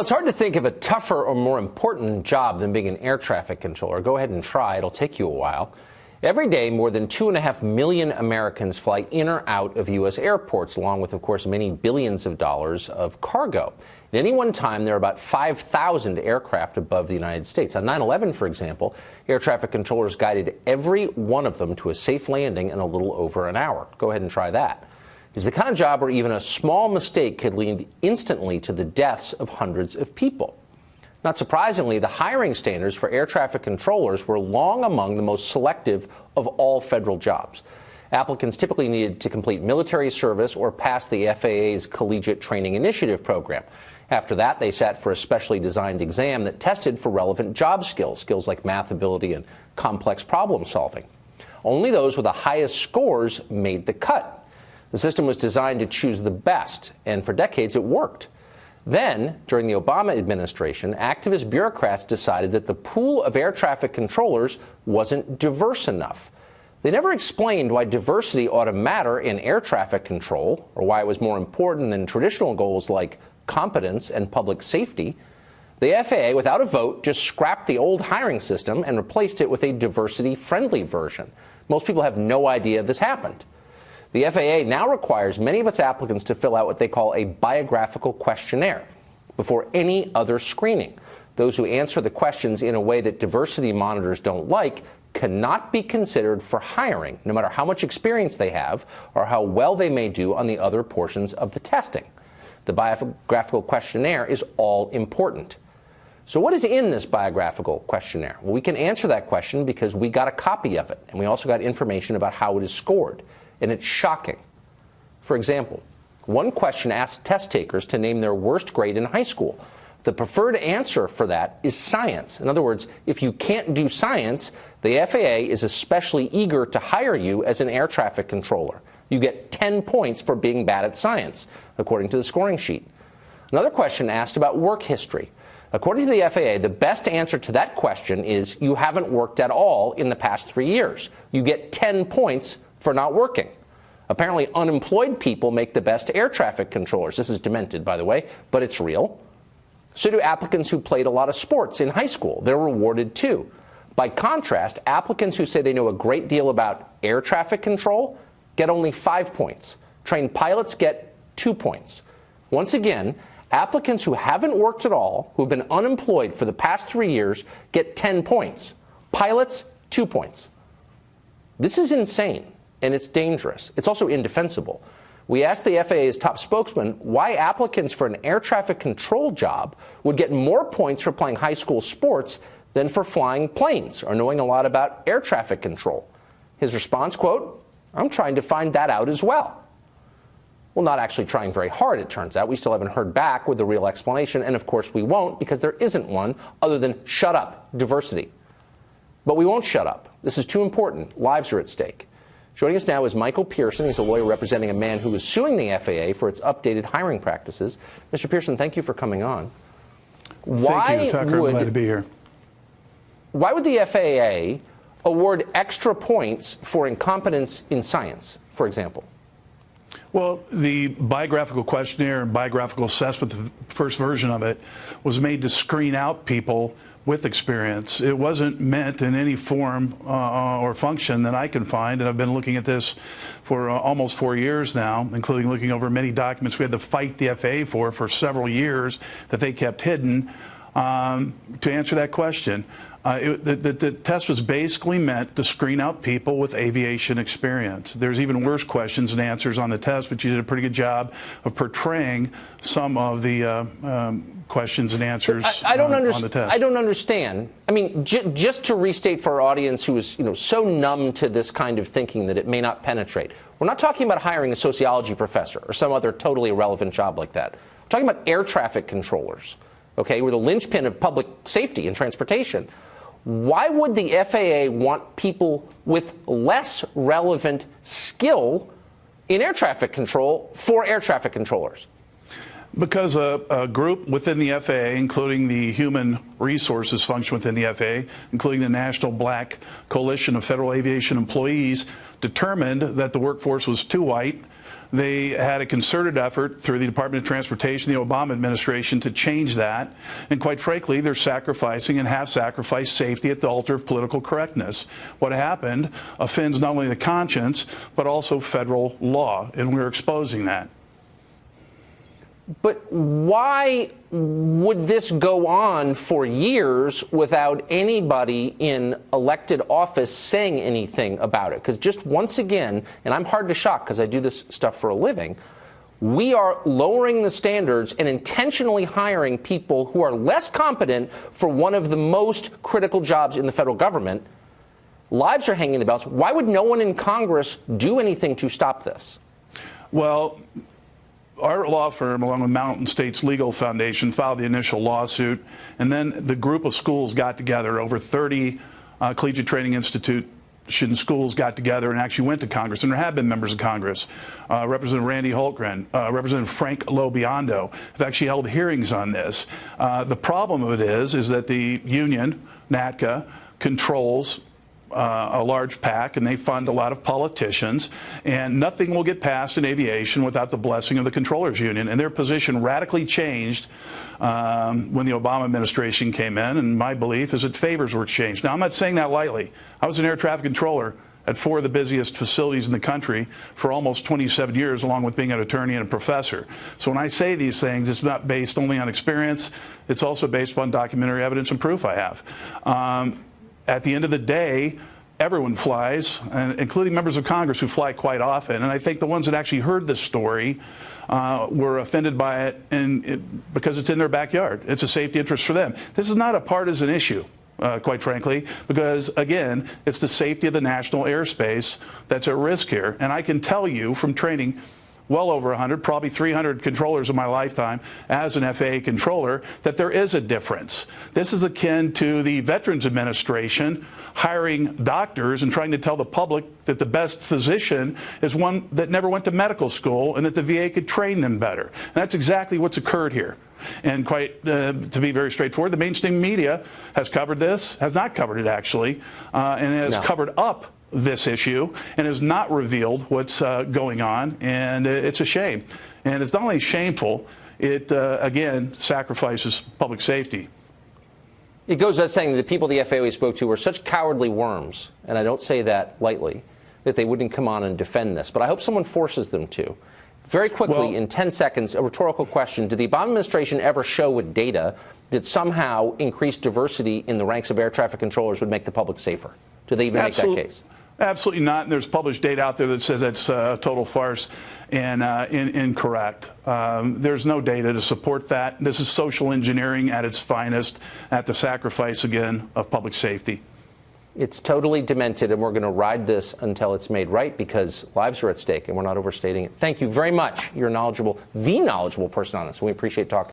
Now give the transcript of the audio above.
It's hard to think of a tougher or more important job than being an air traffic controller. Go ahead and try. It'll take you a while. Every day, more than 2.5 million Americans fly in or out of U.S. airports, along with, of course, many billions of dollars of cargo. At any one time, there are about 5,000 aircraft above the United States. On 9/11, for example, air traffic controllers guided every one of them to a safe landing in a little over an hour. Go ahead and try that. It's the kind of job where even a small mistake could lead instantly to the deaths of hundreds of people. Not surprisingly, the hiring standards for air traffic controllers were long among the most selective of all federal jobs. Applicants typically needed to complete military service or pass the FAA's Collegiate Training Initiative program. After that, they sat for a specially designed exam that tested for relevant job skills like math ability and complex problem solving. Only those with the highest scores made the cut. The system was designed to choose the best, and for decades it worked. Then, during the Obama administration, activist bureaucrats decided that the pool of air traffic controllers wasn't diverse enough. They never explained why diversity ought to matter in air traffic control, or why it was more important than traditional goals like competence and public safety. The FAA, without a vote, just scrapped the old hiring system and replaced it with a diversity-friendly version. Most people have no idea this happened. The FAA now requires many of its applicants to fill out what they call a biographical questionnaire before any other screening. Those who answer the questions in a way that diversity monitors don't like cannot be considered for hiring, no matter how much experience they have or how well they may do on the other portions of the testing. The biographical questionnaire is all important. So what is in this biographical questionnaire? Well, we can answer that question because we got a copy of it, and we also got information about how it is scored. And it's shocking. For example, one question asked test takers to name their worst grade in high school. The preferred answer for that is science. In other words, if you can't do science, the FAA is especially eager to hire you as an air traffic controller. You get 10 points for being bad at science, according to the scoring sheet. Another question asked about work history. According to the FAA, the best answer to that question is you haven't worked at all in the past 3 years. You get 10 points for not working. Apparently, unemployed people make the best air traffic controllers. This is demented, by the way, but it's real. So do applicants who played a lot of sports in high school. They're rewarded too. By contrast, applicants who say they know a great deal about air traffic control get only 5 points. Trained pilots get 2 points. Once again, applicants who haven't worked at all, who have been unemployed for the past 3 years, get 10 points. Pilots, 2 points. This is insane, and it's dangerous. It's also indefensible. We asked the FAA's top spokesman why applicants for an air traffic control job would get more points for playing high school sports than for flying planes or knowing a lot about air traffic control. His response, quote, "I'm trying to find that out as well." Well, not actually trying very hard, it turns out. We still haven't heard back with the real explanation, and of course we won't because there isn't one other than shut up, diversity. But we won't shut up. This is too important. Lives are at stake. Joining us now is Michael Pearson. He's a lawyer representing a man who is suing the FAA for its updated hiring practices. Mr. Pearson, thank you for coming on. Thank you, Tucker. I'm glad to be here. Why would the FAA award extra points for incompetence in science, for example? Well, the biographical questionnaire and biographical assessment, the first version of it, was made to screen out people with experience. It wasn't meant in any form or function that I can find, and I've been looking at this for almost 4 years now, including looking over many documents we had to fight the FAA for several years that they kept hidden to answer that question. The test was basically meant to screen out people with aviation experience. There's even worse questions and answers on the test, but you did a pretty good job of portraying some of the questions and answers on the test. I don't understand. I mean, just to restate for our audience who is so numb to this kind of thinking that it may not penetrate, we're not talking about hiring a sociology professor or some other totally irrelevant job like that. We're talking about air traffic controllers. Okay, we're the linchpin of public safety and transportation. Why would the FAA want people with less relevant skill in air traffic control for air traffic controllers? Because a group within the FAA, including the human resources function within the FAA, including the National Black Coalition of Federal Aviation Employees, determined that the workforce was too white, They had a concerted effort through the Department of Transportation, the Obama administration, to change that. And quite frankly, they're sacrificing and have sacrificed safety at the altar of political correctness. What happened offends not only the conscience, but also federal law, and we're exposing that. But why would this go on for years without anybody in elected office saying anything about it? Because just once again, and I'm hard to shock because I do this stuff for a living, we are lowering the standards and intentionally hiring people who are less competent for one of the most critical jobs in the federal government. Lives are hanging in the balance. Why would no one in Congress do anything to stop this? Well, our law firm, along with Mountain States Legal Foundation, filed the initial lawsuit, and then the group of schools got together. Over 30 collegiate training institution schools got together and actually went to Congress, and there have been members of Congress. Representative Randy Holtgren, Representative Frank Lobiondo have actually held hearings on this. The problem of it is that the union, NATCA, controls a large PAC, and they fund a lot of politicians, and nothing will get passed in aviation without the blessing of the Controllers Union. And their position radically changed when the Obama administration came in, and my belief is that favors were exchanged. Now, I'm not saying that lightly. I was an air traffic controller at 4 of the busiest facilities in the country for almost 27 years, along with being an attorney and a professor. So when I say these things, it's not based only on experience. It's also based upon documentary evidence and proof I have. At the end of the day, everyone flies, including members of Congress who fly quite often. And I think the ones that actually heard this story were offended by it, because it's in their backyard. It's a safety interest for them. This is not a partisan issue, quite frankly, because, again, it's the safety of the national airspace that's at risk here. And I can tell you from training well over 100, probably 300 controllers in my lifetime as an FAA controller, that there is a difference. This is akin to the Veterans Administration hiring doctors and trying to tell the public that the best physician is one that never went to medical school and that the VA could train them better. And that's exactly what's occurred here. And quite, to be very straightforward, the mainstream media has covered this, has not covered it actually, and has covered up this issue and has not revealed what's going on, and it's a shame. And it's not only shameful, it again sacrifices public safety. It goes without saying that the people the FAA spoke to were such cowardly worms, and I don't say that lightly, that they wouldn't come on and defend this. But I hope someone forces them to. Very quickly, in 10 seconds, a rhetorical question. Did the Obama administration ever show with data that somehow increased diversity in the ranks of air traffic controllers would make the public safer? Do they even make that case? Absolutely not. And there's published data out there that says that's a total farce and incorrect. There's no data to support that. This is social engineering at its finest, at the sacrifice, again, of public safety. It's totally demented, and we're going to ride this until it's made right, because lives are at stake, and we're not overstating it. Thank you very much. You're knowledgeable, the knowledgeable person on this. We appreciate talking.